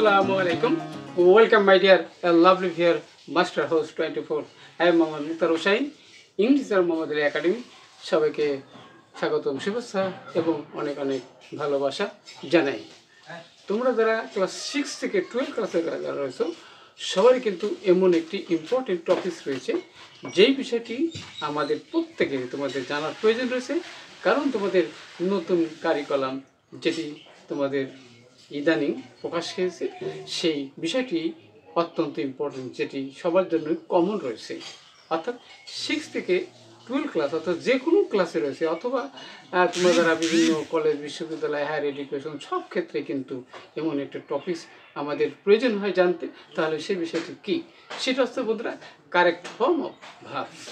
Assalamualaikum. Welcome my dear lovely viewer, Master Host 24. I am Mohammad Mukhtar Hussain, English Mohammed Academy. সবাইকে স্বাগতম শুভেচ্ছা এবং অনেক অনেক ভালোবাসা জানাই। তোমরা যারা ক্লাস 6 থেকে 12 ক্লাসে যারা রয়েছো সবারই কিন্তু এমন একটি ইম্পর্টেন্ট টপিক রয়েছে যেই বিষয়টি আমাদের প্রত্যেকেরই তোমাদের জানার প্রয়োজন রয়েছে, কারণ তোমাদের নতুন কারিকুলাম যেটি তোমাদের ইদানিং প্রকাশ পেয়েছে সেই বিষয়টি অত্যন্ত ইম্পর্টেন্ট, যেটি সবার জন্য কমন রয়েছে। অর্থাৎ 6 থেকে 12 ক্লাস অর্থাৎ যে কোনো ক্লাসে রয়েছে, অথবা তোমরা যারা বিভিন্ন কলেজ বিশ্ববিদ্যালয় হায়ার এডুকেশন সব ক্ষেত্রে কিন্তু এমন একটা টপিক আমাদের প্রয়োজন হয় জানতে। তাহলে সেই বিষয়টি কী? সেটা হচ্ছে বন্ধুরা correct form of verbs,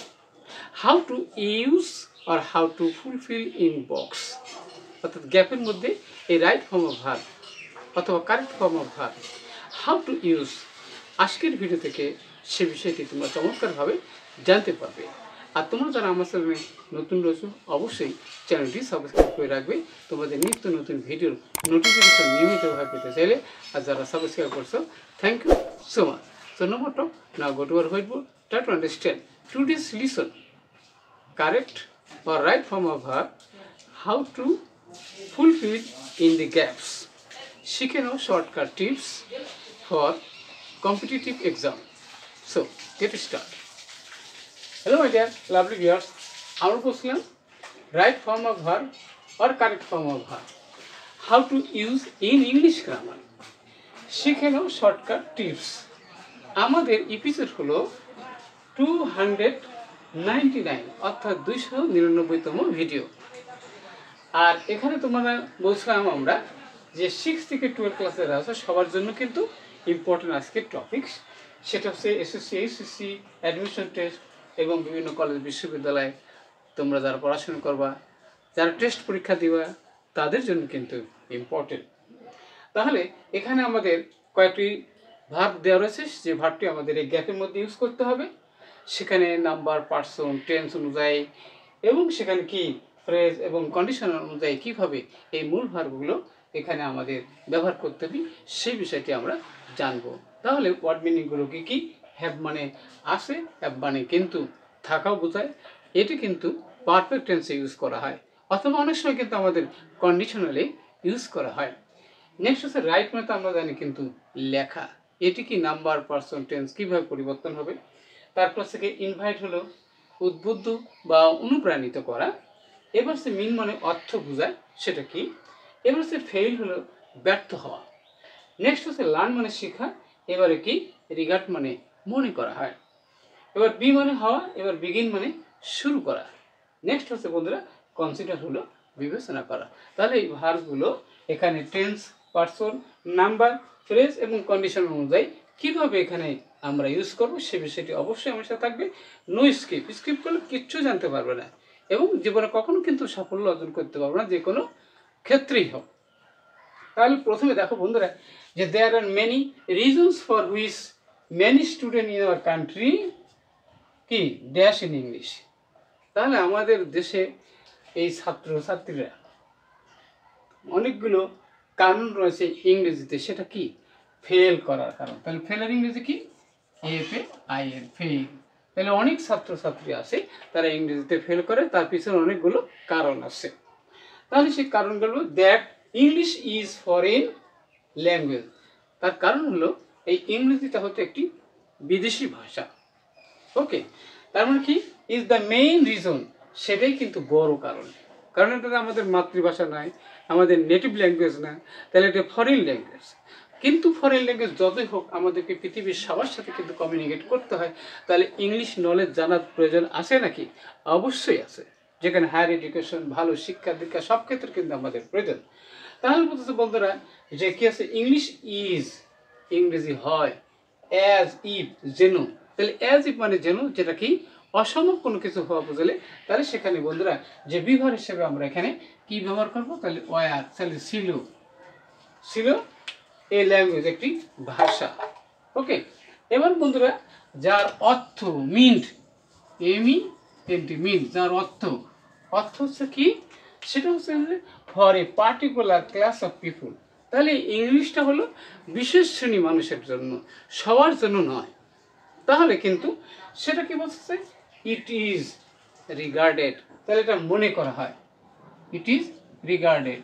how to use আর how to fulfil in box, অর্থাৎ গ্যাপের মধ্যে এই রাইট ফর্ম অফ ভার্ব অথবা correct form of verb how to use. আজকের ভিডিও থেকে সে বিষয়টি তোমরা চমৎকারভাবে জানতে পারবে। আর তোমরা যারা আমার চ্যানেলে নতুন রয়েছো অবশ্যই চ্যানেলটি সাবস্ক্রাইব করে রাখবে তোমাদের নিত্য নতুন ভিডিওর নোটিফিকেশন নিয়মিতভাবে পেতে চাইলে। আর যারা সাবস্ক্রাইব করছো thank you so much. So number top now go to our white board, try to understand today's lesson correct or right form of verb, how to fulfill in the gaps. শিখে নাও shortcut tips for competitive exam. So get started. Hello my dear lovely viewers, আমরা বলছিলাম right form of verb or correct form of verb, how to use in English grammar. শিখে নাও shortcut tips. আমাদের episode হলো 299 অর্থাৎ 299তম video. আর এখানে তোমরা বলছিলাম আমরা যে 6 থেকে 12 ক্লাসের আছে সবার জন্য কিন্তু ইম্পর্টেন্ট আজকের টপিকস, সেটা হচ্ছে এসএসসি এইচএসসি অ্যাডমিশন টেস্ট এবং বিভিন্ন কলেজ বিশ্ববিদ্যালয়ে তোমরা যারা পড়াশোনা করবা, যারা টেস্ট পরীক্ষা দিবা তাদের জন্য কিন্তু ইম্পর্টেন্ট। তাহলে এখানে আমাদের কয়েকটি ভার্ব দেওয়া রয়েছে, যে ভার্বটি আমাদের এই গ্যাপের মধ্যে ইউজ করতে হবে। সেখানে নাম্বার, পার্সন, টেন্স অনুযায়ী এবং সেখানে কি ফ্রেজ এবং কন্ডিশন অনুযায়ী কীভাবে এই মূল ভার্বগুলো এখানে আমাদের ব্যবহার করতে হবে সেই বিষয়টি আমরা জানবো। তাহলে ওয়ার্ড মিনিংগুলো কী কী? হ্যাভ মানে আসে, হ্যাভ মানে কিন্তু থাকাও বোঝায়, এটি কিন্তু পারফেক্ট টেন্সে ইউজ করা হয়, অথবা অনেক সময় কিন্তু আমাদের কন্ডিশনালে ইউজ করা হয়। নেক্সট হচ্ছে রাইট মানে তো আমরা জানি কিন্তু লেখা, এটি কি নাম্বার, পার্সন, টেন্স কীভাবে পরিবর্তন হবে। তারপর থেকে ইনভাইট হলো উদ্বুদ্ধ বা অনুপ্রাণিত করা। এবার সে মিন মানে অর্থ বোঝায়, সেটা কি। এবার সে ফেইল হলো ব্যর্থ হওয়া। নেক্সট হচ্ছে লার্ন মানে শেখা, এবারে কি রিগার্ড মানে মনে করা হয়। এবার বি মানে হওয়া, এবার বিগিন মানে শুরু করা। নেক্সট হচ্ছে বন্ধুরা কনসিডার হলো বিবেচনা করা। তাহলে এই ভার্বগুলো এখানে টেন্স, পার্সন, নাম্বার, ফ্রেজ এবং কন্ডিশন অনুযায়ী কীভাবে এখানে আমরা ইউজ করবো সে বিষয়টি অবশ্যই আমার সাথে থাকবে। নো স্কিপ, স্কিপ করলে কিচ্ছু জানতে পারবে না এবং জীবনে কখনো কিন্তু সাফল্য অর্জন করতে পারবে না, যে কোনো ক্ষেত্রেই হোক। তাহলে প্রথমে দেখো বন্ধুরা যে there are many reasons for which many student in our country কি ড্যাশ ইন ইংলিশ। তাহলে আমাদের দেশে এই ছাত্রছাত্রীরা অনেকগুলো কারণ রয়েছে ইংরেজিতে, সেটা কি ফেল করার কারণ। তাহলে ফেলের ইংরেজি কি FAIL, ফেল। তাহলে অনেক ছাত্রছাত্রী আছে তারা ইংরেজিতে ফেল করে, তার পিছনে অনেকগুলো কারণ আছে। তাহলে সেই কারণগুলো that English is foreign language, তার কারণ হলো এই ইংরেজিটা হচ্ছে একটি বিদেশি ভাষা। ওকে, তার মানে কি ইজ দ্য মেইন রিজন, সেটাই কিন্তু বড় কারণ। কারণ এটা আমাদের মাতৃভাষা নয়, আমাদের নেটিভ ল্যাঙ্গুয়েজ না, তাহলে এটা ফরেন ল্যাঙ্গুয়েজ। কিন্তু ফরেন ল্যাঙ্গুয়েজ যতই হোক আমাদেরকে পৃথিবীর সবার সাথে কিন্তু কমিউনিকেট করতে হয়, তাহলে ইংলিশ নলেজ জানার প্রয়োজন আছে নাকি? অবশ্যই আছে। যেখানে হায়ার এডুকেশন, ভালো শিক্ষা দীক্ষা সব ক্ষেত্রে কিন্তু আমাদের প্রয়োজন। তাহলে বলতেছে বন্ধুরা যে কি আছে ইংলিশ ইজ, ইংরেজি হয় অ্যাজ ইফ, যেন। তাহলে অ্যাজ ইফ মানে যেন, যেটা কি অসম্ভব কোনো কিছু হওয়া বুঝলে, তাহলে সেখানে বন্ধুরা যে বিভার হিসেবে আমরা এখানে কি ব্যবহার করবো, তাহলে ওয়ার, তাহলে ছিল, ছিল এই ল্যাঙ্গুয়েজ একটি ভাষা। ওকে, এবার বন্ধুরা যার অর্থ মিন্ট, মিন্ট, যার অর্থ হচ্ছে কি, সেটা হচ্ছে for a particular class of people, তাহলে ইংলিশটা হলো বিশেষ শ্রেণী মানুষের জন্য, সবার জন্য নয়। তাহলে কিন্তু সেটা কি বলছে, ইট ইজ রিগার্ডেড, তাহলে এটা মনে করা হয়, ইট ইজ রিগার্ডেড,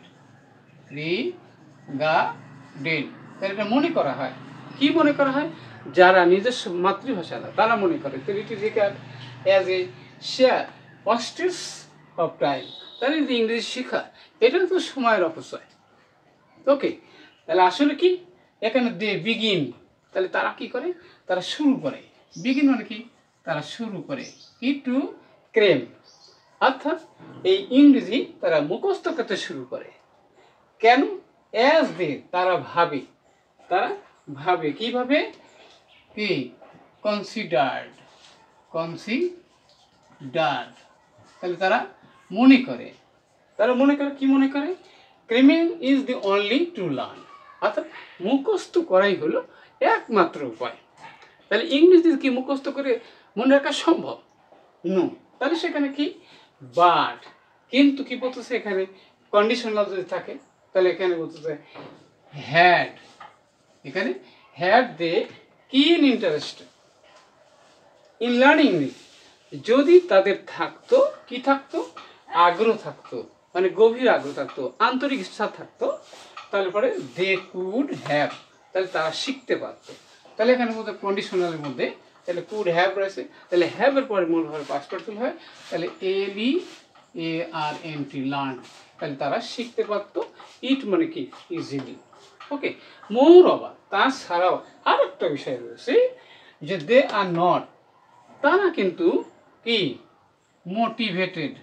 রিগার্ডেড, তাহলে এটা মনে করা হয়। কি মনে করা হয়? যারা নিজস্ব মাতৃভাষা না তারা মনে করে, তো it is regard as a share wastage of time, তাহলে যদি ইংরেজি শেখা এটা তো সময়ের অপচয়। ওকে, তাহলে আসলে কি এখানে দে বিগিন, তাহলে তারা কি করে, তারা শুরু করে। বিগিন মানে কি, তারা শুরু করে। কি টু ক্রেম, অর্থাৎ এই ইংরেজি তারা মুখস্থ করতে শুরু করে। কেন? অ্যাজ দে, তারা ভাবে, তারা ভাবে কিভাবে, কি কনসিডার্ড, কনসিডার্ড, তাহলে তারা মনে করে, তারা মনে করে, কি মনে করে, cramming is the only to learn, অর্থাৎ মুখস্থ করাই হলো একমাত্র উপায়। তাহলে ইংরেজি কি মুখস্থ করে মনে রাখা সম্ভব? নো। তাহলে সেখানে কি বাট, কিন্তু কি বলতেছে এখানে কন্ডিশনাল যদি থাকে, তাহলে এখানে বলতেছে হ্যাড, এখানে হ্যাড দে কিন ইন্টারেস্ট ইন লার্নিং ইংলিশ, যদি তাদের থাকতো, কি থাকতো, আগ্রহ থাকতো, মানে গভীর আগ্রহ থাকতো, আন্তরিক ইচ্ছা থাকতো, তাহলে পরে দে কুড হ্যাভ, তাহলে তারা শিখতে পারতো। তাহলে এখানে মধ্যে কন্ডিশনালের মধ্যে তাহলে কুড হ্যাভ রয়েছে, তাহলে হ্যাভের পরে মূল ভাবে পাস্ট পার্টিসিপল হয়, তাহলে LEARNT লার্ন, তাহলে তারা শিখতে পারতো। ইট মানে কি ইজিলি। ওকে, মোর ওভার, তাছাড়াও আর একটা বিষয় রয়েছে যে দে আর নট, তারা কিন্তু কি মোটিভেটেড,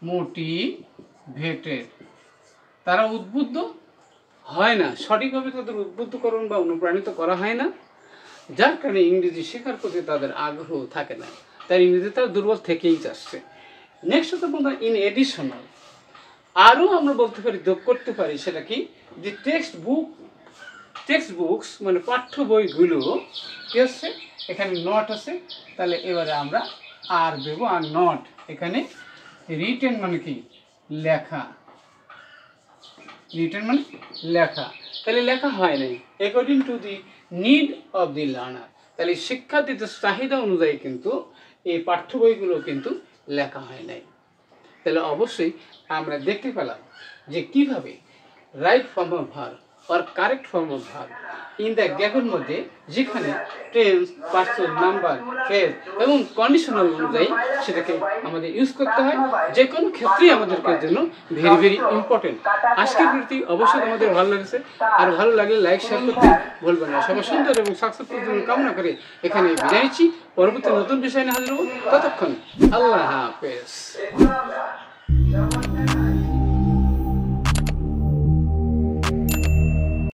মোটিভেটেড, তারা উদ্বুদ্ধ হয় না, সঠিকভাবে তাদের উদ্বুদ্ধকরণ বা অনুপ্রাণিত করা হয় না, যার কারণে ইংরেজি শেখার প্রতি তাদের আগ্রহ থাকে না, তাই ইংরেজি তারা দুর্বল থেকেই যাচ্ছে। নেক্সট হতে বলতে ইন এডিশনাল, আরও আমরা বলতে পারি, যোগ করতে পারি, সেটা কি যে টেক্সট বুকস মানে পাঠ্য বইগুলো কি আছে, এখানে নট আছে, তাহলে এবারে আমরা আর দেব আর নট, এখানে রিটেন মানে কি লেখা, রিটেন মানে লেখা, তাহলে লেখা হয় নাই according to the need of the learner, তাহলে শিক্ষার্থীদের চাহিদা অনুযায়ী কিন্তু এই পাঠ্য বইগুলো কিন্তু লেখা হয় নাই। তাহলে অবশ্যই আমরা দেখতে পেলাম যে কিভাবে রাইট ফর্ম অফ ভার্ব আর correct form of verb in the গ্যাপের মধ্যে, যেখানে টেন্স, পার্সন, নাম্বার, ফ্রেজ এবং কন্ডিশনাল অনুযায়ী সেটাকে আমাদের ইউজ করতে হয়, যে কোনো ক্ষেত্রেই আমাদেরকে জন্য ভেরি ভেরি ইম্পর্টেন্ট। আজকের ভিডিওটি অবশ্যই আমাদের ভালো লেগেছে, আর ভালো লাগলে লাইক শেয়ার করতে ভুলবেন না। সবাই সুন্দর এবং সাকসেসফুল জন্য কামনা করে এখানে বিদায় নিচ্ছি। পরবর্তী নতুন বিষয় নিয়ে হাজির হব, ততক্ষণ আল্লাহ হাফেজ।